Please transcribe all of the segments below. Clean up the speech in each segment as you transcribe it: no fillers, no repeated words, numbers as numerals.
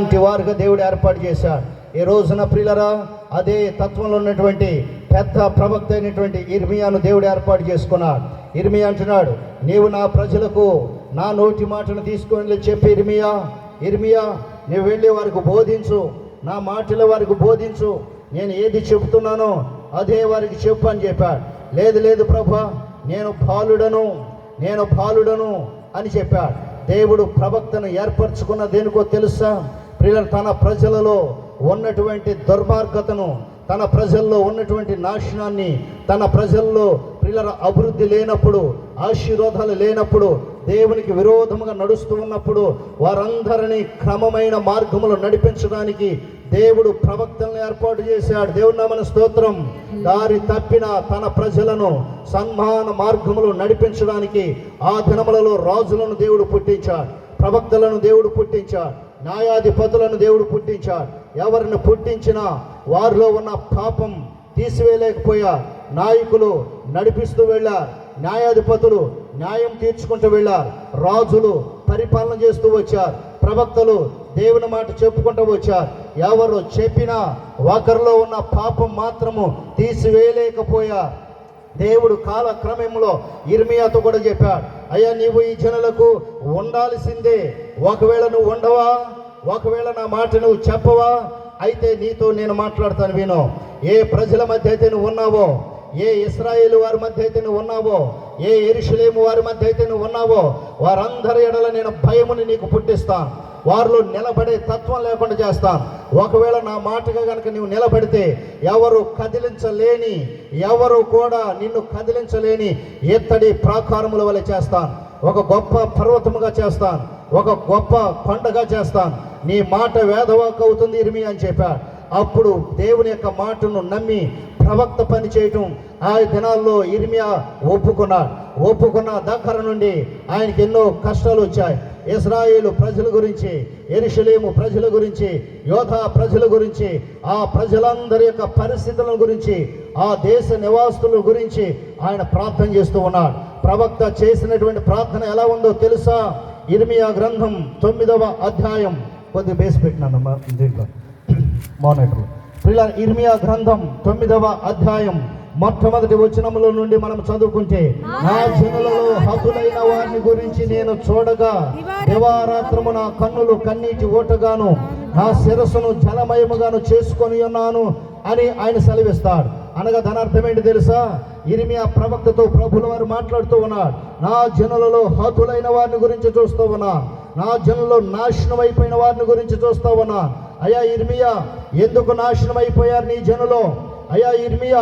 అలాంటి వారుగా దేవుడు ఏర్పాటు చేశాడు. ఈ రోజున ప్రియులరా, అదే తత్వంలో ఉన్నటువంటి పెద్ద ప్రవక్త అయినటువంటి ఇర్మియాను దేవుడు ఏర్పాటు చేసుకున్నాడు. ఇర్మియా అంటున్నాడు, నీవు నా ప్రజలకు నా నోటి మాటను తీసుకొని చెప్పి ఇర్మియా నువ్వు వెళ్ళి వారికి బోధించు, నా మాటలు వారికి బోధించు, నేను ఏది చెబుతున్నానో అదే వారికి చెప్పు అని చెప్పాడు. లేదు ప్రభా, నేను బాలుడను అని చెప్పాడు. దేవుడు ప్రవక్తను ఏర్పరచుకున్న దేనికో తెలుసా ప్రియుల? తన ప్రజలలో ఉన్నటువంటి దుర్మార్గతను, తన ప్రజల్లో ఉన్నటువంటి నాశనాన్ని, తన ప్రజల్లో ప్రియుల అభివృద్ధి లేనప్పుడు, ఆశీర్వాదాలు లేనప్పుడు, దేవునికి విరోధముగా నడుస్తూ ఉన్నప్పుడు వారందరినీ క్రమమైన మార్గములు నడిపించడానికి దేవుడు ప్రవక్తలను ఏర్పాటు చేశాడు. దేవుని నామమున స్తోత్రం. దారి తప్పిన తన ప్రజలను సన్మాన మార్గములు నడిపించడానికి ఆ దినములలో రాజులను దేవుడు పుట్టించాడు, ప్రవక్తలను దేవుడు పుట్టించాడు, న్యాయాధిపతులను దేవుడు పుట్టించాడు. ఎవరిని పుట్టించినా వారిలో ఉన్న పాపం తీసివేయలేకపోయారు. నాయకులు నడిపిస్తూ వెళ్ళారు, న్యాయాధిపతులు న్యాయం తీర్చుకుంటూ వెళ్ళారు, రాజులు పరిపాలన చేస్తూ వచ్చారు, ప్రవక్తలు దేవుని మాట చెప్పుకుంటూ వచ్చారు. ఎవరు చెప్పినా ఒకరిలో ఉన్న పాపం మాత్రము తీసివేయలేకపోయారు. దేవుడు కాలక్రమంలో ఇర్మియాతో కూడా చెప్పాడు, అయ్యా నీవు ఈ జనులకు ఉండాల్సిందే. ఒకవేళ నువ్వు ఉండవా, ఒకవేళ నా మాట నువ్వు చెప్పవా, అయితే నీతో నేను మాట్లాడతాను విను. ఏ ప్రజల మధ్య అయితే నువ్వు ఉన్నావో, ఏ ఇశ్రాయేలు వారి మధ్య అయితే నువ్వు ఉన్నావో, ఏ యెరూషలేము వారి మధ్య అయితే నువ్వు ఉన్నావో, వారందరి ఎడల నేను భయముని నీకు పుట్టిస్తాను. వారిలో నిలబడే తత్వం లేకుండా చేస్తాను. ఒకవేళ నా మాటగా కనుక నువ్వు నిలబడితే ఎవరు కదిలించలేని, ఎవరు కూడా నిన్ను కదిలించలేని ఎత్తడి ప్రాకారముల వలె చేస్తాను. ఒక గొప్ప పర్వతముగా చేస్తాను, ఒక గొప్ప కొండగా చేస్తాను. నీ మాట వేదవాక్కు అవుతుంది ఇర్మియా అని చెప్పాడు. అప్పుడు దేవుని యొక్క మాటను నమ్మి ప్రవక్త పని చేయటం ఆ దినాల్లో ఇర్మియా ఒప్పుకున్న దగ్గర నుండి ఆయనకి ఎన్నో కష్టాలు వచ్చాయి. ఇశ్రాయేలు ప్రజల గురించి, యెరూషలేము ప్రజల గురించి, యోధా ప్రజల గురించి, ఆ ప్రజలందరి యొక్క పరిస్థితుల గురించి, ఆ దేశ నివాసుల గురించి ఆయన ప్రార్థన చేస్తూ ఉన్నాడు. ప్రవక్త చేసినటువంటి ప్రార్థన ఎలా ఉందో తెలుసా? ఇర్మియా గ్రంథం 9వ అధ్యాయం, కొద్ది బేస్ పెట్టినానమ్మా దీంట్లో మానిటర్. ఇర్మియా గ్రంథం 9వ అధ్యాయం మొట్టమొదటి వచనముల నుండి మనం చదువుకుంటే, నా జనులలో హతులైన వారిని గురించి నేను చూడగా దివారాత్రము నా కన్నులు కన్నీటి ఓటగాను, నా శిరస్సును జలమయముగాను చేసుకొని ఉన్నాను అని ఆయన సెలవిస్తాడు. అనగా దాని అర్థం ఏంటి తెలుసా? ఇర్మియా ప్రవక్తతో ప్రభుల వారు మాట్లాడుతూ ఉన్నాడు. నా జనులలో హతులైన వారిని గురించి చూస్తూ ఉన్నాను, నా జనులలో నాశనం అయిపోయిన వారిని గురించి చూస్తూ ఉన్నాను. అయ్యా ఇర్మియా, ఎందుకు నాశనం అయిపోయారు నీ జనులో? అయ్యా ఇర్మియా,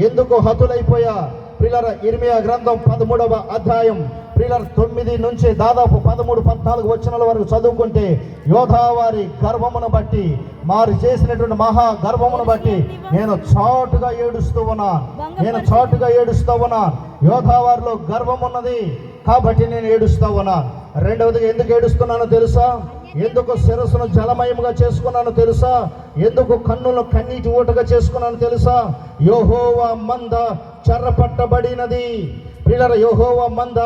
ఎందుకు హతులైపోయా? ప్రియులారా, ఇర్మియా గ్రంథం 13వ అధ్యాయం 9 నుంచి దాదాపు 13-14 వచనాల వరకు చదువుకుంటే, యోధా వారి గర్వమును బట్టి, వారు చేసినటువంటి మహా గర్వమును బట్టి నేను చాటుగా ఏడుస్తూ ఉన్నాను. యోధా వారిలో గర్వం ఉన్నది కాబట్టి నేను ఏడుస్తూ ఉన్నాను. రెండవదిగా ఎందుకు ఏడుస్తున్నానో తెలుసా? ఎందుకు శిరస్సును జలమయముగా చేసుకున్నానో తెలుసా? ఎందుకు కన్నులను కన్నీటి ఊటగా చేసుకున్నానో తెలుసా? యెహోవా మంద చెరపట్టబడినది. ప్రియులారా, యెహోవా మంద,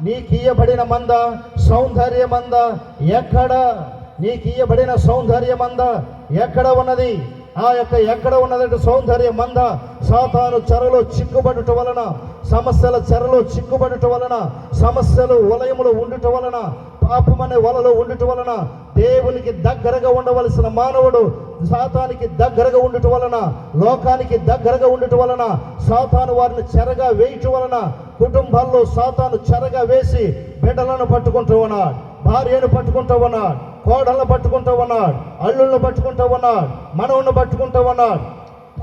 నీకియ్యబడిన మంద, సౌందర్య మంద ఎక్కడ? నీకియ్యబడిన సౌందర్య మంద ఎక్కడ ఉన్నది? ఆ యొక్క ఎక్కడ ఉన్నదంటే సౌందర్య మంద సాతాను చెరలో చిక్కుబడుట వలన, సమస్యల చెరలో చిక్కుబడుట వలన, సమస్యలు వలయములో ఉండుట వలన, పాపమనే వలలో ఉండుట వలన, దేవునికి దగ్గరగా ఉండవలసిన మానవుడు సాతానికి దగ్గరగా ఉండుట వలన, లోకానికి దగ్గరగా ఉండుట వలన, సాతాను వారిని చెరగా వేయుట వలన, కుటుంబాల్లో సాతాను చెరగా వేసి బిడ్డలను పట్టుకుంటూ ఉన్నాడు, భార్యను పట్టుకుంటూ ఉన్నాడు, కోడలను పట్టుకుంటూ ఉన్నాడు, అల్లులను పట్టుకుంటూ ఉన్నాడు, మనవుని పట్టుకుంటూ ఉన్నాడు,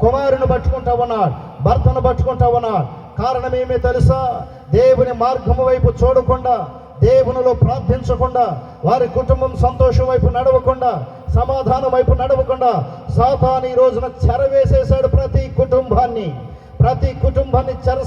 కుమారుని పట్టుకుంటూ ఉన్నాడు, భర్తను పట్టుకుంటూ ఉన్నాడు. కారణం ఏమీ తెలుసా? దేవుని మార్గము వైపు చూడకుండా, దేవునిలో ప్రార్థించకుండా, వారి కుటుంబం సంతోషం వైపు నడవకుండా, సమాధానం వైపు నడవకుండా సాతాను ఈ రోజున చెరవేసేశాడు ప్రతి కుటుంబాన్ని చెర